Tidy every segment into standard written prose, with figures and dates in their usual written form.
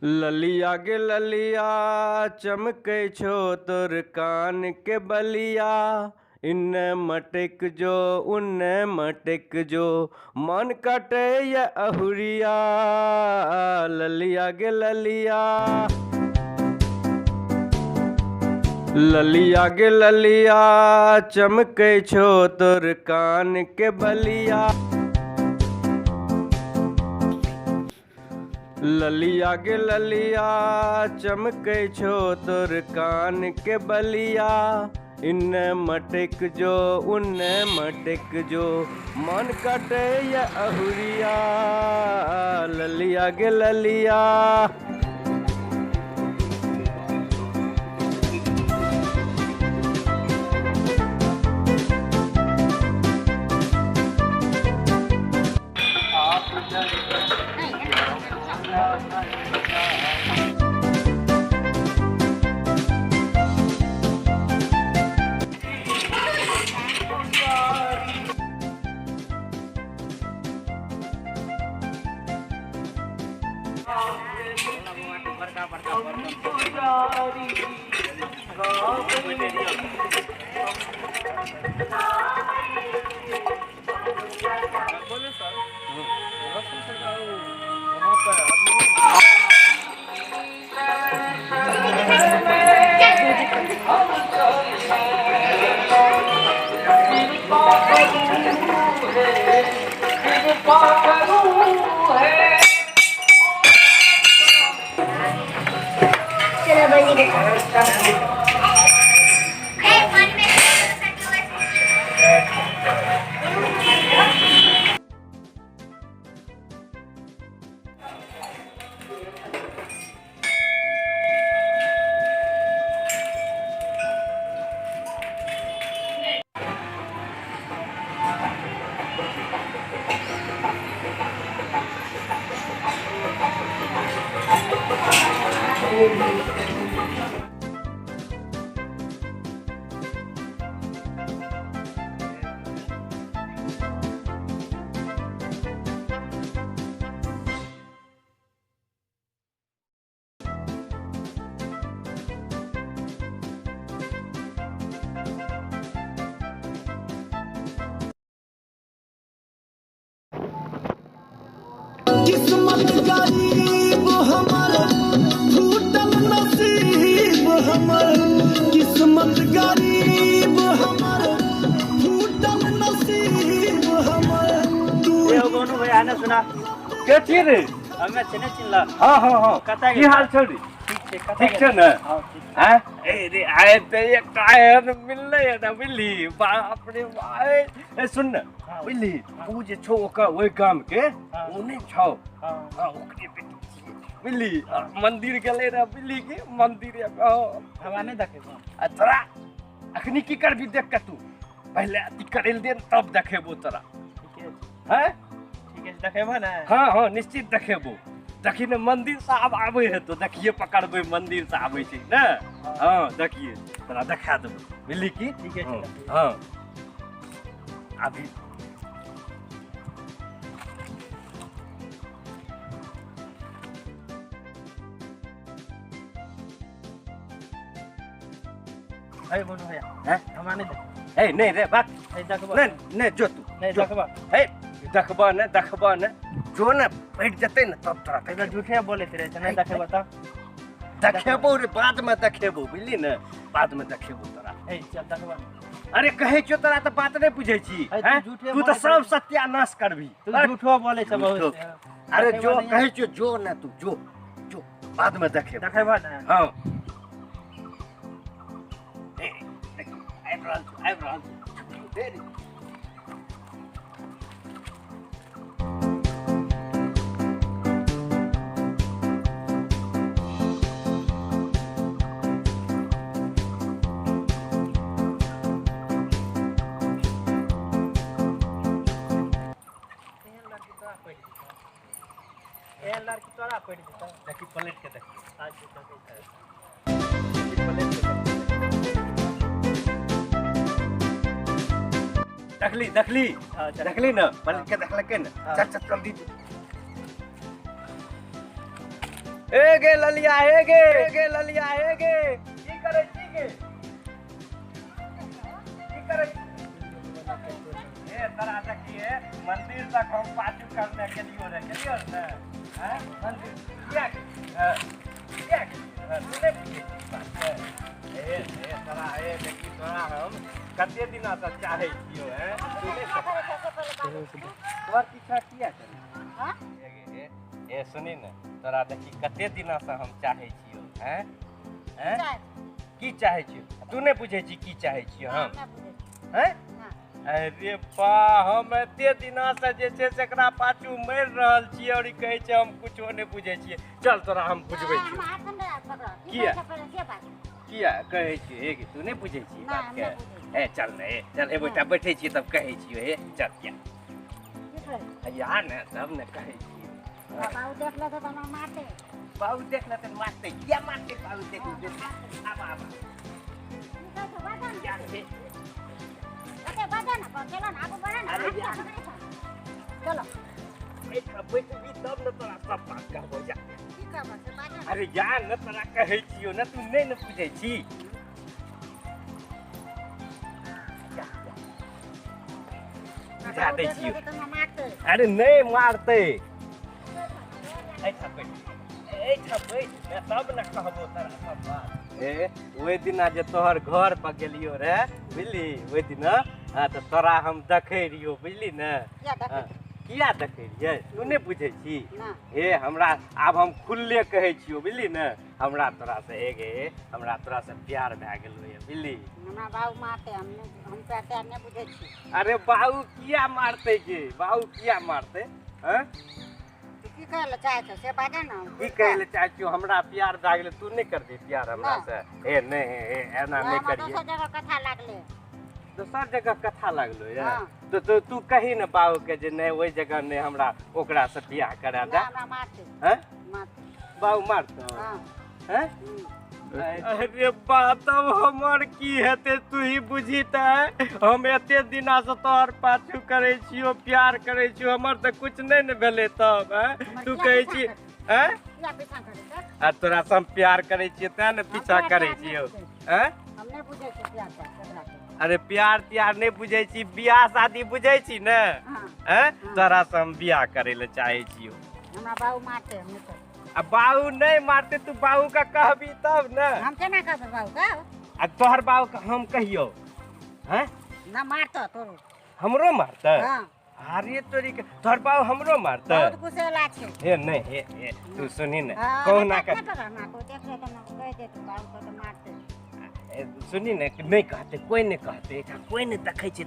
ललिया गे ललिया चमकै छो तोर कान के बलिया। इन्ने मटक जो उन्ने मटक जो मन कटे ये अहुरिया। ललिया गे ललिया ललिया गे ललिया चमकै छो तोर कान के बलिया। ललिया गे ललिया चमकै छो तोर कान के बलिया। इन्ने मटक जो उन्ने मटक जो मन कटे ये अहुरिया। ललिया गे ललिया किस्मत गरीब हमर फूटल नसीब हमर। किस्मत गरीब हमर फूटल नसीब हमर। ए गोनू भाई आने सुना के छी रे? हमें चने चिल्ला हाँ हाँ हाँ कता की हाल छौ रे? ठीक छै ने? हां ठीक हैं ए रे आए ते एक टायर मिलले है ना मिली बाप रे भाई। ए सुन न मिली उ जे छौ ओकर ओइ काम के उ नहीं छौ। हां ओकरे बेटी मिली मंदिर गेले रे मिली के मंदिर हवा नहीं देखे आ तोरा अखनी की करबी देख के तू पहले अति करेल दे तब देखेबो तोरा। ठीक है हैं ठीक है देखेबो ना। हाँ हाँ निश्चित देखेबो। देखी ने मंदिर से आब आबे है तो देखिए पकड़बे मंदिर से आबे छै ना। हाँ देखिए तोरा देखा देबो मिली की। ठीक है हाँ अभी ए गोनू भैया हैं हवा नहीं देखे ए नहीं रे बात ए देखबो नहीं नहीं जो तू नहीं जो। देखबो ए देखबा न जो न बैठ जते न तब तोरा इधर झूठे बोले थे नहीं देखे बता देखेबो रे बाद में देखेबो बुझली न बाद में देखेबो तोरा। ए चल देखबो अरे कहे छो तोरा तो बात नहीं बुझे छी अरे तू हैं झूठे तू तो बोले सब सत्यानाश करबी। तू झूठो बोले छ बहुत। अरे देखेबो जो नहीं। कहे छो जो न तू जो जो बाद में देखेबो। देखेबो ना हाँ ए आई ब्रांच देरी लड़की तोरा पड़ जेता देखी प्लेट के देखी आज जेता प्लेट के देखली देखली देखली ना प्लेट के देखलके ना चल चल जल्दी ए गे ललिया हे गे ललिया हे गे की करे छी गे की करे ए तरा देखिए मंदिर तक हम पाछू करने के लिए रे चलियो ना हैं मंदिर क्या तूने ए तरा ए देखी तोरा हम कते दिन से चाहे छियो हैं तूने तोर पीछा किया करे हां ए सुनी न तोरा देखी कते दिन से हम चाहे छियो हैं हैं की चाहे छियो तू नहीं बुझे छी की चाहे छियो हम हैं अरे बा हम एते दिन से जे छै से एकरा पाछू मर रहल छी और कहै छै हम कुछो नहीं बुझे छियै चल तोरा हम बुझबै छी किया कहै छी हे तू नहीं बुझे छी बात के ए चल ए बेटा बैठे छी तब कहै छियो हे चल क्या यार ने तब ने कहै छी बाबू देख ले तो मारते बाबू देख ले तो मारते क्या मारते बाबू देख ले अब क्या रे अरे बाजा ना चलो ना आपको बड़ा ना अरे यार चलो एक बैठ भी तब न तोरा सब बात कर हो जा की कर बस बाजा अरे यार न तोरा कहै छियो न तू नहीं न पूछै छी बुझा दै छियो तो मारते अरे नहीं मारते ऐसा बैठ मैं सब न कहबो तोरा सब बात ए ओइ दिना जे तोहर घर पर गेलियो रे बुझली ओइ दिना हां त तोरा हम देखै रियो बुझली न किया देखै रियै तू नहीं बुझै छी हे हमरा आब हम खुल्ले कहै छियो बुझली न हमरा तोरा से हमरा तोरा से प्यार भए गेलो ये बुझली हमरा बाबू मारते हम प्यार नहीं बुझै छी अरे बाबू किया मारते गे बाबू किया मारते हैं की कहले चाहे छ से बाजा ना की कहले चाहे छियो हमरा प्यार भए गेलै तू नहीं करबी प्यार हमरा से ए नहीं एना नहीं करिए दोसर जगह कथा लागले दोसर जगह कथा लागलो या तो तू कही न बाबू के जे नहीं ओइ जगह नहीं हमरा ओकरा से बियाह करा दे हमरा मारते हैं मारते बाबू मारतो हां हैं अरे बात अब हमर की हेते तू ही बुझी त हम एते दिना से तोहर पाछू करे छियो प्यार करे छियो हमर त कुछ नहीं न भेले तब तू कहै छी हैं या पीछा करे आ तोरा से हम प्यार करे छियो त न पीछा करे छियो हैं हम नहीं बुझै छी प्यार ककरा अरे प्यार त्यार नहीं बुझे छी बियाह शादी बुझे छी न हैं तोरा से हम बियाह करे ले चाहे छियो हमरा बाबू मारते हम तो अब बाबू नहीं मारते तू बाबू का कहबी तब न हम केना कहब बाबू का आ तोहर बाबू का हम कहियो हैं ना मारतो तोरो हमरो मारते हां अरे तोरी के तोहर बाबू हमरो मारते बहुत गुस्सेला छे हे नहीं हे तू सुनी न कहना का ना को देख ले तो ना कह दे तू बाबू को तो मारते सुनी न नहीं कहते कोई नहीं कहते कोई नहीं देखै छी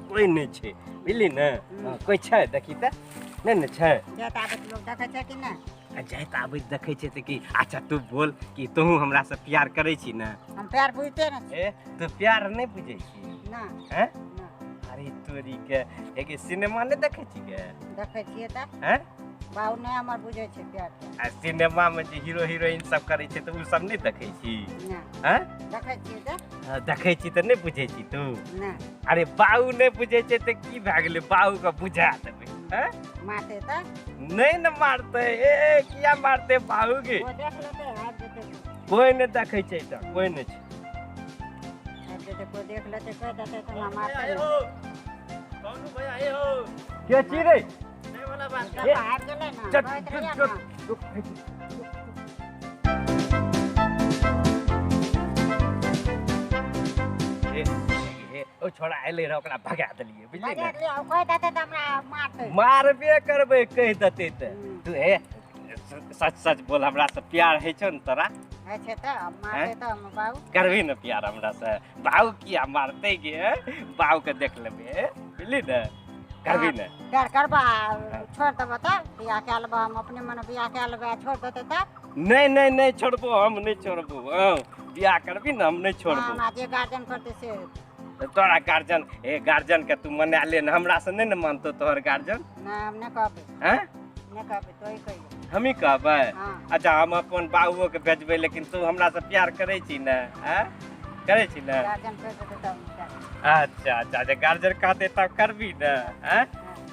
कोई नहीं छे बुझली न कोई छै देखी त नहीं न छै जे ताबत लोग देखै छै कि ना जाए त आबै देखै छै त कि अच्छा तू बोल कि तू हमरा से प्यार करै छी न हम प्यार बुझते ना ए तू प्यार नहीं बुझै छी ना हैं ना अरे तोरी के एक सिनेमा नहीं देखै छी के देखै छियै त हैं बाबू नहीं हमर बुझै छै प्यार आ सिनेमा में जे हीरो हीरोइन सब करै छै त उ सब नहीं देखै छी ना हैं देखै छियै त देखै छी त नहीं बुझै छी तू ना अरे बाऊ नहीं बुझे छै त की भए गेलै बाऊ का बुझा देबै हैं मारते त नहीं न मारते ए किया मारते बाऊ के वो देख लेते हाथ देते कोई नहीं देखै छै त कोई नहीं छै हाथ देते कोई देख लेते कह देते तो ना मारते कौन भैया आए हो क्या छी रे नहीं वाला बात जब हाथ गेले ना चट कहत रहिया ना ओ छोड़ा एले रे ओकरा भगा देलिए बुझली बजा न ले कह देते तो हमरा मारते मारबे करबै कह देते त तू हे सच सच बोल हमरा से प्यार है छौ न तोरा अच्छे तो मारते तो हम बाबू करबी न प्यार हमरा से बाऊ किया मारते गे बाऊ के देख लेबे बुझली न करबी न प्यार करबा छोड़ देबो त बियाह के लेबा हम अपने मन बियाह के लेबा छोड़ देते त नहीं छोड़बो हम नहीं छोड़बो बियाह करबी न हम नहीं छोड़बो हमरा जे गार्जियन करते से तोरा गार्जियन ए गार्जियन के तू मना ले न हमरा से नहीं न मानतो तोहर गार्जियन ना हम नहीं कहबे हैं नहीं कहबे तो ही कहियो हम ही कहबै हां अच्छा हम अपन बाबुओ के भेजबै लेकिन तू हमरा से प्यार करै छी न हैं करै छी न गार्जियन कह देते तो हम अच्छा जे गार्जियन कहते तब करबी न हैं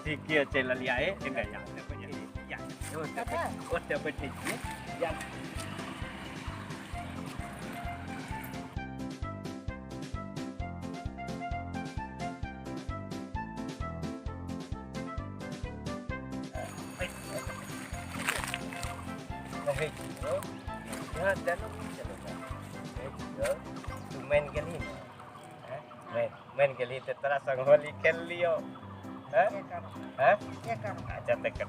ठीक है चल लिया ए नहीं यार ओते बैठे छियै या मैन गेली मैन गेली तो तोरा संग होली खेल लियो हैं हैं अच्छा तक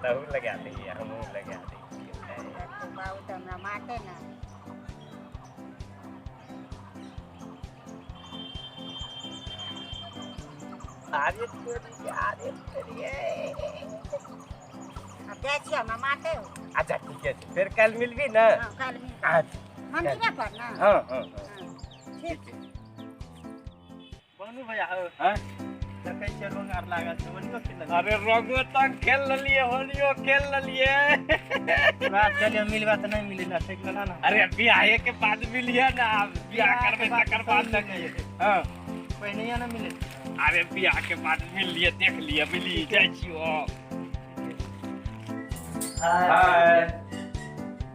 तहू लगा दिए हमहू लगा दिए बाबू तो हमरा मारते ना आरे तेरी अब जाए छियै हमरा मारते हो अच्छा ठीक है फिर कल मिलबी ना हाँ कल मिल अच्छा मंदिर पर ना हाँ हाँ ठीक बोनू भैया हो हाँ देखै छै रंग आर लागल छै बोनियो खेल अरे रंगो तक खेल लिए होलियो खेल लिए बात चलिए मिलबा त नहीं मिले ना ठीक ना ना अरे बियाहे के बाद मिलिए ना बियाह करबे तकर बाद ना हाँ पहिने ना मिले अरे बियाह के बाद मिल लिए देख लिए मिली जाइ छियो हाय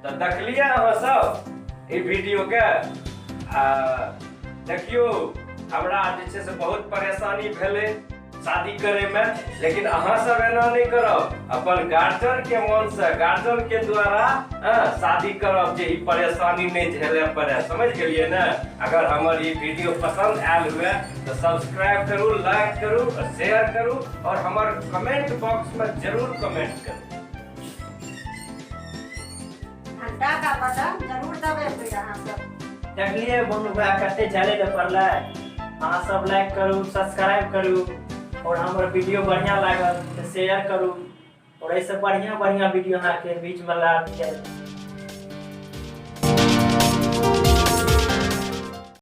तो देखलिए अहाँ सब ई वीडियो के देखियो हमरा जे छै से बहुत परेशानी भेले शादी करे में लेकिन अहाँ सब एना नहीं करब अपन गार्जियन के मन से गार्जियन के द्वारा शादी करब जे ई परेशानी नहीं झेले पड़े समझ गेलिए ना अगर हमर ई वीडियो पसंद आयल हुए तो सब्सक्राइब करू लाइक करू और शेयर करू और हमर कमेंट बॉक्स में जरूर कमेंट करू घंटा का बटन जरूर दबेबै अहाँ सब देखलिए बोनू भैया कते चले ले पड़ले अहाँ सब लाइक करू सब्सक्राइब करू और हमर वीडियो बढ़िया लागल तो शेयर करू और ऐसे बढ़िया वीडियो अहाँ के बीच में ला के